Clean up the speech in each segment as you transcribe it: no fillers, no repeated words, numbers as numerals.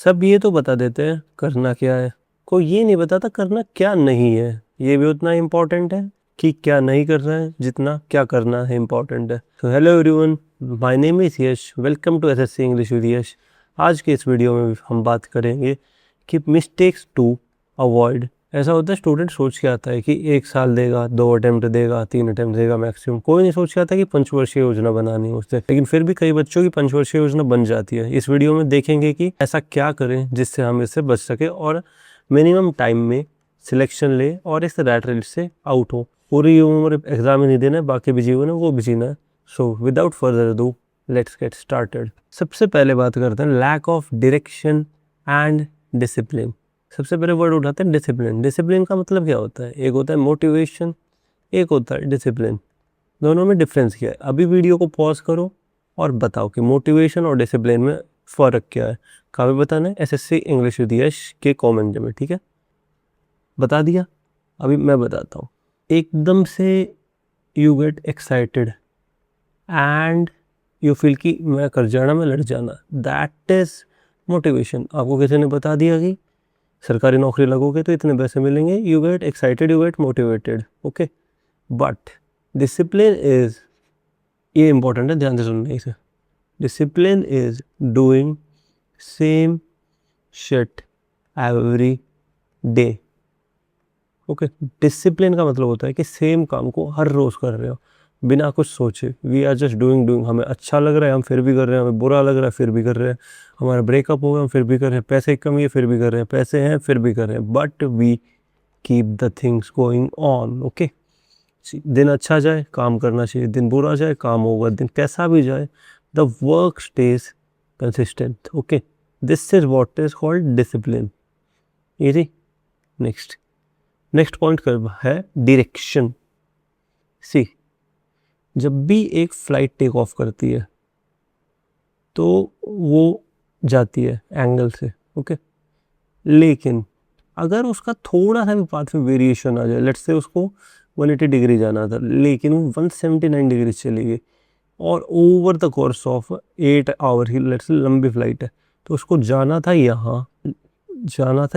सब ये तो बता देते हैं करना क्या है, कोई ये नहीं बताता करना क्या नहीं है। ये भी उतना इम्पोर्टेंट है कि क्या नहीं करना है जितना क्या करना है इम्पोर्टेंट है। तो hello everyone, my name is Yash, welcome to SSC English with Yash. आज के इस वीडियो में हम बात करेंगे कि मिस्टेक्स टू अवॉइड। ऐसा होता है स्टूडेंट सोच के आता है कि 1 साल देगा, 2 अटेम्प्ट देगा, 3 अटेम्प्ट देगा मैक्सिमम। कोई नहीं सोच के आता कि पंचवर्षीय योजना बनानी है उससे, लेकिन फिर भी कई बच्चों की पंचवर्षीय योजना बन जाती है। इस वीडियो में देखेंगे कि ऐसा क्या करें जिससे हम इससे बच सके और मिनिमम टाइम में सिलेक्शन ले और इस रैट रेस से आउट हो। पूरी उम्र एग्जाम ही नहीं देना है, बाकी भी जीवन है वो भी जीना है। So without further ado let's get started. सबसे पहले बात करते हैं lack of direction and discipline. सबसे पहले वर्ड उठाते हैं डिसिप्लिन। डिसिप्लिन का मतलब क्या होता है? एक होता है मोटिवेशन, एक होता है डिसिप्लिन। दोनों में डिफरेंस क्या है? अभी वीडियो को पॉज करो और बताओ कि मोटिवेशन और डिसिप्लिन में फ़र्क क्या है। कहाँ पे बताना है? एसएससी इंग्लिश विद यश के कमेंट में, ठीक है? बता दिया। अभी मैं बताता हूँ। एकदम से you get excited and you feel कि मैं कर जाना, मैं लड़ जाना, दैट इज मोटिवेशन। आपको किसी ने बता दिया कि सरकारी नौकरी लगोगे तो इतने पैसे मिलेंगे, you get excited, you get motivated, okay. But discipline is, ये इंपॉर्टेंट है, ध्यान से सुनना इसे। Discipline is doing same shit every day, okay. Discipline का मतलब होता है कि सेम काम को हर रोज कर रहे हो बिना कुछ सोचे। We are just doing. हमें अच्छा लग रहा है हम फिर भी कर रहे हैं, हमें बुरा लग रहा है फिर भी कर रहे हैं, हमारा ब्रेकअप हो गया हम फिर भी कर रहे हैं, पैसे की कमी है फिर भी कर रहे हैं, पैसे हैं फिर भी कर रहे हैं, but we keep the things going on, okay. दिन अच्छा जाए काम करना चाहिए, दिन बुरा जाए काम होगा, दिन कैसा भी जाए the work stage consistent, okay. This is what is called discipline. ये नेक्स्ट पॉइंट है डायरेक्शन। सी, जब भी एक फ्लाइट टेक ऑफ करती है तो वो जाती है एंगल से, ओके। लेकिन अगर उसका थोड़ा सा भी पाथ में वेरिएशन आ जाए, लेट्स से उसको 180 डिग्री जाना था लेकिन वो 179 डिग्री चली गई और over the course of 8 hour की लेट्स से लंबी फ्लाइट है, तो उसको जाना था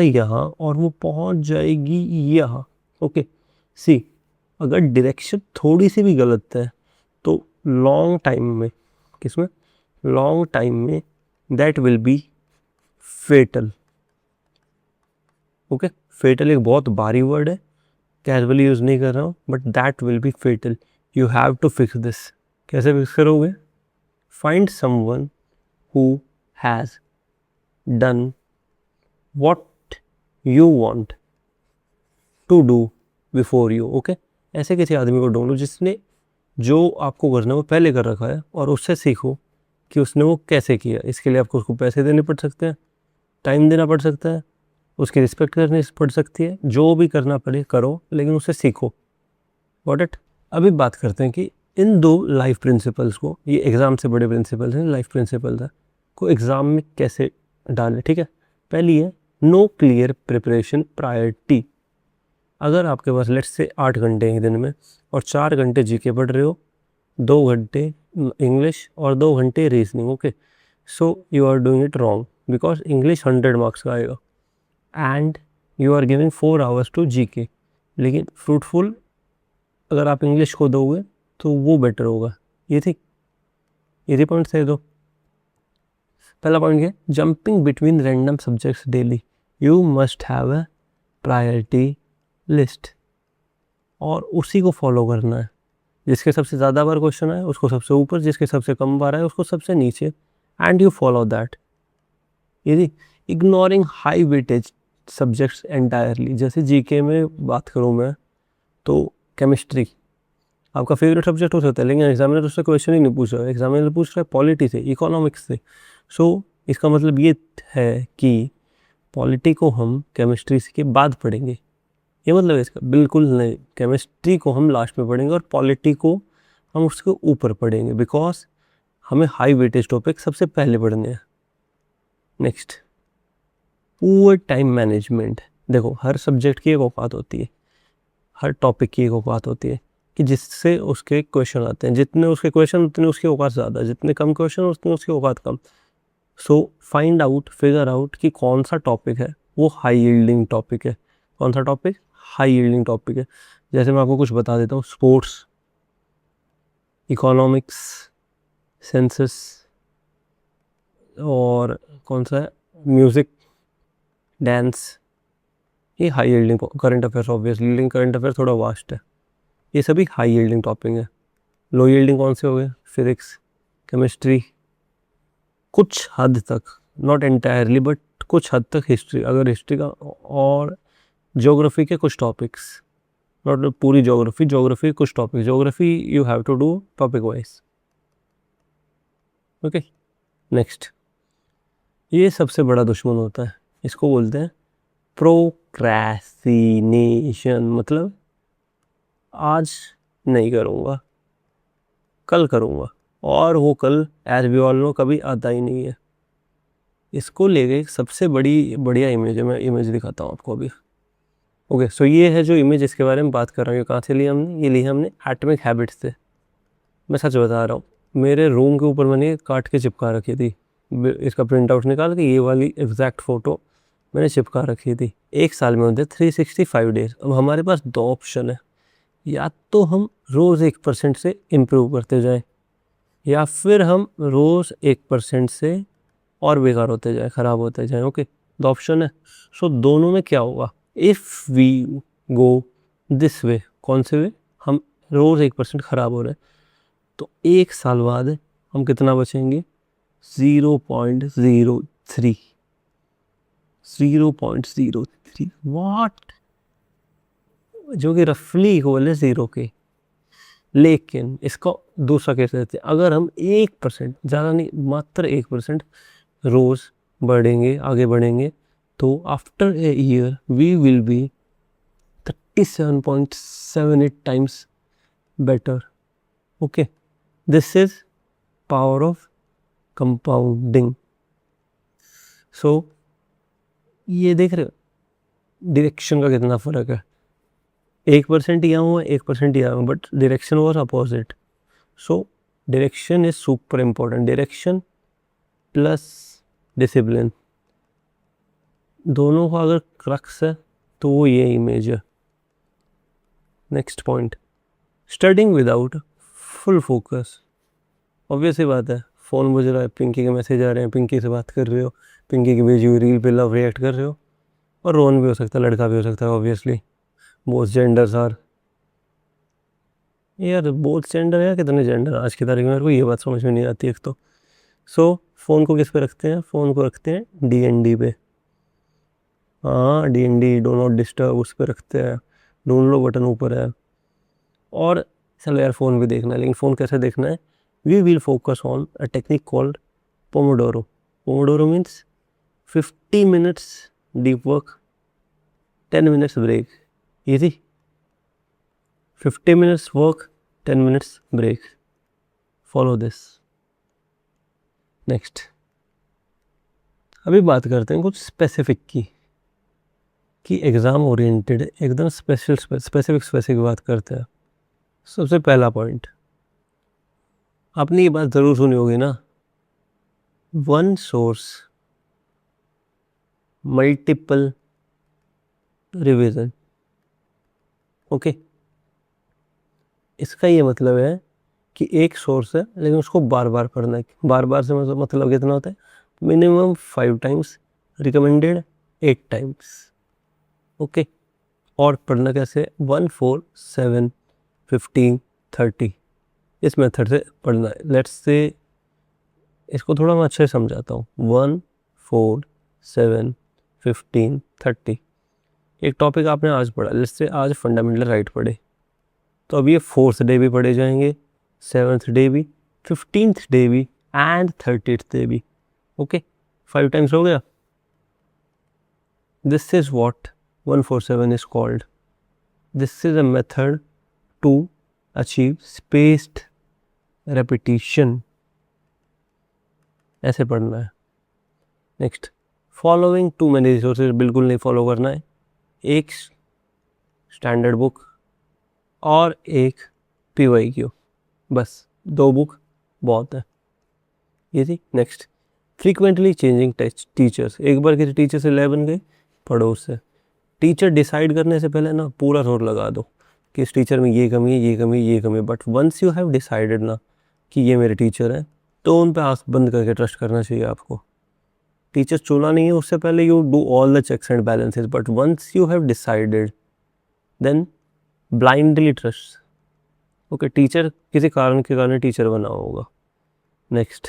यहाँ और वो पहुंच जाएगी यहाँ, ओके। सी, अगर डायरेक्शन थोड़ी सी भी गलत है तो लॉन्ग टाइम में that will be fatal, okay. Fatal एक बहुत भारी वर्ड है, कैजुअली यूज नहीं कर रहा हूँ, but that will be fatal. You have to fix this. कैसे फिक्स करोगे? Find someone who has done what you want to do before you, okay. ऐसे किसी आदमी को ढूंढो जिसने जो आपको करना है वो पहले कर रखा है और उससे सीखो कि उसने वो कैसे किया। इसके लिए आपको उसको पैसे देने पड़ सकते हैं, टाइम देना पड़ सकता है, उसकी रिस्पेक्ट करनी पड़ सकती है, जो भी करना पड़े करो, लेकिन उससे सीखो। Got it? अभी बात करते हैं कि इन 2 लाइफ प्रिंसिपल्स को, ये एग्जाम से बड़े प्रिंसिपल्स हैं, लाइफ प्रिंसिपल्स है, को एग्जाम में कैसे डालें, ठीक है। पहली है नो क्लियर प्रिपरेशन प्रायोरिटी। अगर आपके पास लेट्स से 8 घंटे हैं दिन में और 4 घंटे जीके पढ़ रहे हो, 2 घंटे इंग्लिश और 2 घंटे reasoning, okay, so you are doing it wrong because English 100 marks का आएगा and you are giving 4 hours to GK. लेकिन फ्रूटफुल अगर आप इंग्लिश को दोगे तो वो बेटर होगा। ये पॉइंट सही दो। पहला पॉइंट है jumping between random subjects daily. You must have a priority list और उसी को फॉलो करना है। जिसके सबसे ज़्यादा बार क्वेश्चन आए उसको सबसे ऊपर, जिसके सबसे कम बार आए उसको सबसे नीचे, एंड यू फॉलो दैट। यदि ignoring high weightage subjects entirely, जैसे जीके में बात करूँ मैं तो केमिस्ट्री आपका फेवरेट सब्जेक्ट हो सकता है, लेकिन एग्जामिनर उससे क्वेश्चन ही नहीं पूछ रहा है, एग्जामिनर पूछ रहा है पॉलिटी से, इकोनॉमिक्स से। सो इसका मतलब ये है कि पॉलिटी को हम केमिस्ट्री के बाद पढ़ेंगे। ये मतलब इसका बिल्कुल नहीं, केमिस्ट्री को हम लास्ट में पढ़ेंगे और पॉलिटी को हम उसके ऊपर पढ़ेंगे, बिकॉज हमें हाई वेटेज टॉपिक सबसे पहले पढ़ने हैं। Next, poor time management. देखो, हर सब्जेक्ट की एक औकात होती है, हर टॉपिक की एक औकात होती है कि जिससे उसके क्वेश्चन आते हैं। जितने उसके क्वेश्चन उतने उसकी औकात ज़्यादा, जितने कम क्वेश्चन उतने उसकी औकात कम। सो फिगर आउट कि कौन सा टॉपिक है वो हाई यील्डिंग टॉपिक है। कौन सा टॉपिक? हाई यील्डिंग टॉपिक है। जैसे मैं आपको कुछ बता देता हूँ, स्पोर्ट्स, इकोनॉमिक्स, सेंसस, और कौन सा है, म्यूज़िक, डांस, ये high yielding. Current affairs obviously, लेकिन करंट अफेयर्स थोड़ा वास्ट है। ये सभी हाई यील्डिंग टॉपिक है। लो यील्डिंग कौन से हो गए? फिजिक्स, केमिस्ट्री, कुछ हद तक, नॉट एंटायरली बट कुछ हद तक हिस्ट्री, अगर हिस्ट्री का, और ज्योग्राफी के कुछ टॉपिक्स, नॉट पूरी ज्योग्राफी कुछ topic. Geography you have to do topic wise. Okay, next, ये सबसे बड़ा दुश्मन होता है, इसको बोलते हैं प्रोक्रेस्टिनेशन। मतलब आज नहीं करूँगा, कल करूँगा, और वो कल एज वी ऑल नो कभी आता ही नहीं है। इसको लेके सबसे बढ़िया इमेज है, मैं इमेज दिखाता हूँ आपको अभी। ओके, सो ये है जो इमेज इसके बारे में बात कर रहा हूँ। ये कहाँ से लिया हमने? ये लिया हमने एटॉमिक हैबिट्स से। मैं सच बता रहा हूँ, मेरे रूम के ऊपर मैंने काट के चिपका रखी थी, इसका प्रिंट आउट निकाल के ये वाली एग्जैक्ट फ़ोटो मैंने चिपका रखी थी। एक साल में होते 365 डेज। अब हमारे पास दो ऑप्शन है, या तो हम रोज़ 1% से इम्प्रूव करते जाएं, या फिर हम रोज़ 1% से और बेकार होते जाए, ख़राब होते जाए। ओके, दो ऑप्शन है। सो दोनों में क्या होगा? If we go this way, कौन से वे? हम रोज़ 1% ख़राब हो रहे हैं, तो एक साल बाद हम कितना बचेंगे? 0.03। 0.03 वाट, जो कि रफली इक्वल है 0 के। लेकिन इसका दूसरा केस लेते हैं, अगर हम 1%, ज़्यादा नहीं, मात्र 1% रोज़ बढ़ेंगे, आगे बढ़ेंगे, तो after a year we will be 37.78 times better. Okay, this is power of compounding. So ये देख रहे हो डायरेक्शन का कितना फर्क है? 1% यहाँ हुआ, 1% यहाँ हुआ, but direction was opposite. So direction is super important. Direction plus discipline, दोनों का अगर क्रक्स है तो वो ये इमेज है। Next point, studying without full focus. Obvious ही बात है, फ़ोन बज रहा है, पिंकी के मैसेज आ रहे हैं, पिंकी से बात कर रहे हो, पिंकी की भेजी हुई रील पे लव रिएक्ट कर रहे हो, और रोहन भी हो सकता है, लड़का भी हो सकता है, ऑब्वियसली बोथ जेंडर्स आर। यार बोथ जेंडर है, कितने जेंडर आज की तारीख में, मेरे को ये बात समझ में नहीं आती एक तो। सो फ़ोन को किस पे रखते हैं? फ़ोन को रखते हैं DND पे। हाँ, DND, डो नॉट डिस्टर्ब, उस पर रखते हैं। ढूंढ लो बटन ऊपर है। और चलो यार फ़ोन भी देखना है, लेकिन फ़ोन कैसे देखना है? We will focus on a technique called pomodoro. Pomodoro means 50 minutes deep work, 10 minutes break. Easy? 50 minutes work, 10 minutes break. Follow this. Next. अभी बात करते हैं कुछ स्पेसिफिक की, कि एग्ज़ाम ओरिएंटेड एकदम स्पेसिफिक बात करते हैं। सबसे पहला पॉइंट, आपने ये बात ज़रूर सुनी होगी ना, one source multiple revision. Okay, इसका ये मतलब है कि एक सोर्स है, लेकिन उसको बार बार पढ़ना है। बार बार से मतलब कितना होता है? Minimum 5 times, recommended 8 times. Okay, और पढ़ना कैसे? 1, 4, 7, 15, 30, इस मेथड से पढ़ना है। लेट्स से इसको थोड़ा मैं अच्छे से समझाता हूँ। 1, 4, 7, 15, 30, एक टॉपिक आपने आज पढ़ा, लेट्स से आज फंडामेंटल राइट पढ़े, तो अब ये 4th डे भी पढ़े जाएंगे, 7th डे भी, 15th डे भी, एंड 30th डे भी। ओके, 5 टाइम्स हो गया। This is what 147 is called. This is a method to achieve spaced repetition. ऐसे पढ़ना है। Next, following to many resources बिल्कुल नहीं फॉलो करना है। एक स्टैंडर्ड बुक और एक PYQ, बस 2 बुक बहुत है। ये थी। नेक्स्ट, फ्रीक्वेंटली चेंजिंग टीचर्स, एक बार किसी टीचर से 11 गए, पढ़ो उससे। टीचर डिसाइड करने से पहले ना पूरा जोर लगा दो कि इस टीचर में ये कमी है, ये कमी है, ये कमी है, but once you have decided ना कि ये मेरे टीचर हैं, तो उन पे आंख बंद करके ट्रस्ट करना चाहिए आपको। टीचर चुना नहीं है उससे पहले you do all the checks and balances, but once you have decided then blindly trust. Okay, teacher किसी कारण के कारण टीचर बना होगा। Next,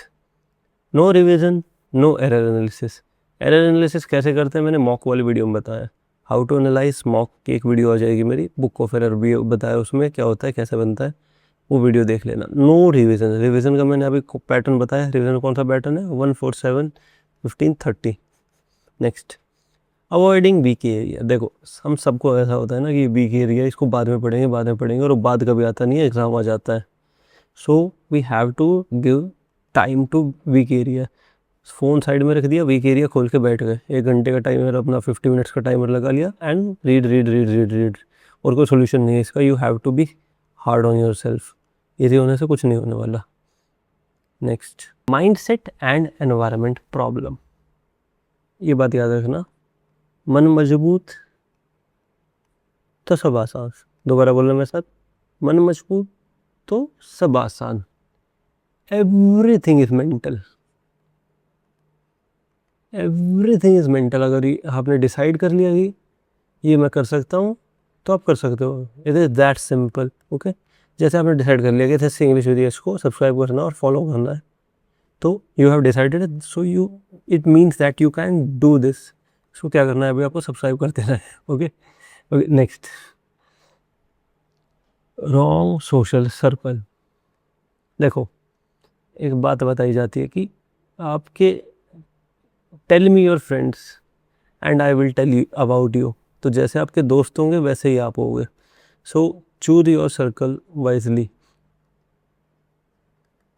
no revision, no error analysis. Error analysis कैसे करते हैं मैंने मॉक वाली वीडियो में बताया। हाउ टू एनालाइज मॉक की एक वीडियो आ जाएगी मेरी, बुक ऑफ एरर भी बताया, उसमें क्या होता है, कैसे बनता है, वो वीडियो देख लेना। नो रिविजन, रिविजन का मैंने अभी पैटर्न बताया। रिविजन कौन सा पैटर्न है, 1 4 7 15 30। Next, avoiding weak area. देखो हम सबको ऐसा होता है ना कि वीक एरिया इसको बाद में पढ़ेंगे, और बाद कभी आता नहीं है, एग्जाम आ जाता है। So we have to give time to weak area. Phone side में रख दिया, वीक एरिया खोल के बैठ गए, 1 घंटे का टाइमर, अपना 50 मिनट्स का टाइमर लगा लिया and read read read read read. और कोई सोल्यूशन नहीं है इसका, you have to be hard on yourself. Easy होने से कुछ नहीं होने वाला। Next, mindset and environment problem. ये बात याद रखना, मन मजबूत तो सब आसान। दोबारा बोलना मेरे साथ, मन मजबूत तो सब आसान। Everything is mental, everything is mental. अगर आपने डिसाइड कर लिया कि ये मैं कर सकता हूँ, तो आप कर सकते हो। It is that simple. Okay, जैसे आपने डिसाइड कर लिया कि जैसे इंग्लिश विद यश को सब्सक्राइब करना और फॉलो करना है, तो you have decided, so you it means that you can do this. So क्या करना है अभी आपको, सब्सक्राइब कर देना है। Okay okay, next, wrong social circle. देखो एक बात बताई जाती है कि आपके tell me your friends and I will tell you about you. तो जैसे आपके दोस्त होंगे वैसे ही आप होगे। So choose your circle wisely.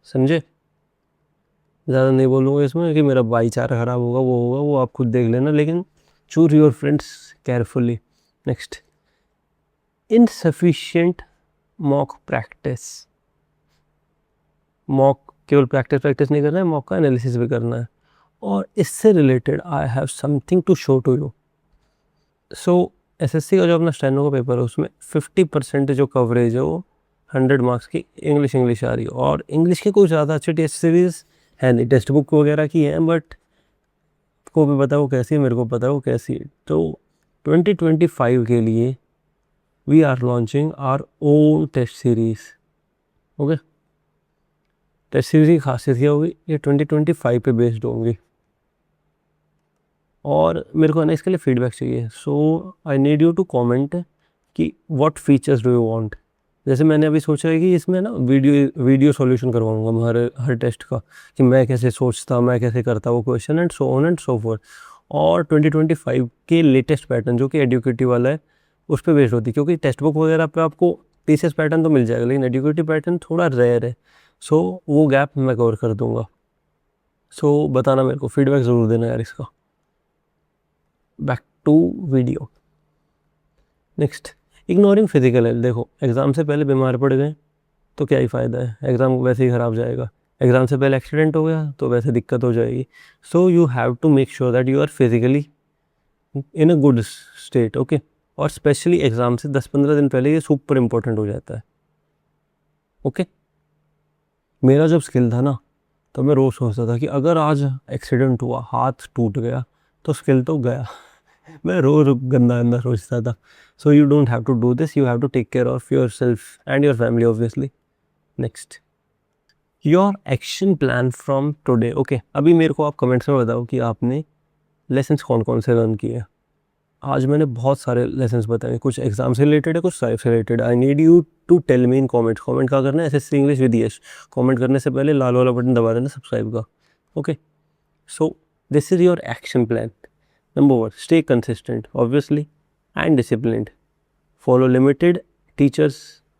समझे? ज़्यादा नहीं बोलूँगा इसमें कि मेरा भाईचारा खराब होगा, वो आप खुद देख लेना, लेकिन choose your friends carefully. Next, insufficient mock practice. Mock केवल प्रैक्टिस नहीं करना है, मॉक का एनालिसिस भी करना है। और इससे related I have something to show to you. So SSC का जो अपना स्टेनो का पेपर है, उसमें 50% जो कवरेज है वो 100 मार्क्स की इंग्लिश आ रही है। और इंग्लिश की कोई ज़्यादा अच्छी टेस्ट सीरीज़ है नहीं, टेक्स्ट बुक वगैरह की है, बट को भी पता वो कैसी है, मेरे को पता है वो कैसी है। तो 2025 के लिए we are launching our own test series. Okay, test series की खासियत क्या होगी, ये 2025 पे बेस्ड होंगी। और मेरे को है ना इसके लिए फीडबैक चाहिए। So I need you to comment कि what features do you want. जैसे मैंने अभी सोचा है कि इसमें ना वीडियो सॉल्यूशन करवाऊंगा मैं हर टेस्ट का, कि मैं कैसे सोचता, मैं कैसे करता वो question, and so on and so fourth. और 2025 के लेटेस्ट पैटर्न जो कि एडुकेटिव वाला है उस पर बेस्ड होती है, क्योंकि टेक्स्ट बुक वगैरह पे आपको टीसीएस पैटर्न तो मिल जाएगा, लेकिन एडुकेटिव पैटर्न थोड़ा रेयर है। सो वो गैप मैं कवर कर दूंगा। सो बताना मेरे को, फीडबैक ज़रूर देना यार इसका। Back to video. Next, ignoring physical health. देखो एग्ज़ाम से पहले बीमार पड़ गए तो क्या ही फ़ायदा है, एग्ज़ाम वैसे ही ख़राब जाएगा। एग्ज़ाम से पहले एक्सीडेंट हो गया तो वैसे दिक्कत हो जाएगी। So you have to make sure that you are physically in a good state. Okay, और स्पेशली एग्ज़ाम से 10-15 दिन पहले ये सुपर इम्पोर्टेंट हो जाता है। ओके, मेरा जब स्किल था ना, तो मैं रोज़ सोचता था कि अगर आज एक्सीडेंट हुआ, हाथ टूट गया, तो स्किल तो गया। मैं रोज़ गंदा गंदा सोचता था। So you don't have to do this, you have to take care of yourself and your family obviously. Next, your action plan from today. Okay, अभी मेरे को आप कमेंट्स में बताओ कि आपने लेसन्स कौन कौन से लर्न किए। आज मैंने बहुत सारे लेसन्स बताए, कुछ एग्जाम से रिलेटेड है, कुछ लाइफ से रिलेटेड। I need you to tell me in comments. Comment क्या करना है, SSC English with Yash. Comment करने से पहले लाल वाला बटन दबा देना सब्सक्राइब का। Okay, so this is your action plan. Number 1, stay consistent, obviously, and disciplined. Follow limited teachers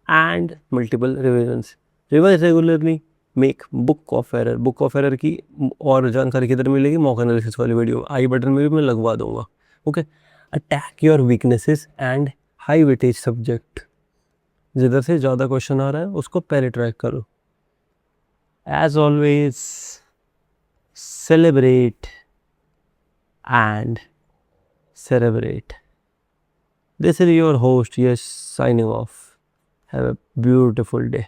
and multiple revisions. Revise regularly. Make book of error. Book of error की और जानकारी किधर मिलेगी, मॉक एनालिसिस वाली video आई button में भी मैं लगवा दूंगा। Okay, attack your weaknesses and high weightage subject. जिधर से ज़्यादा क्वेश्चन आ रहा है उसको पहले ट्रैक करो। As always, celebrate and cerebrate. This is your host, yes, signing off. Have a beautiful day.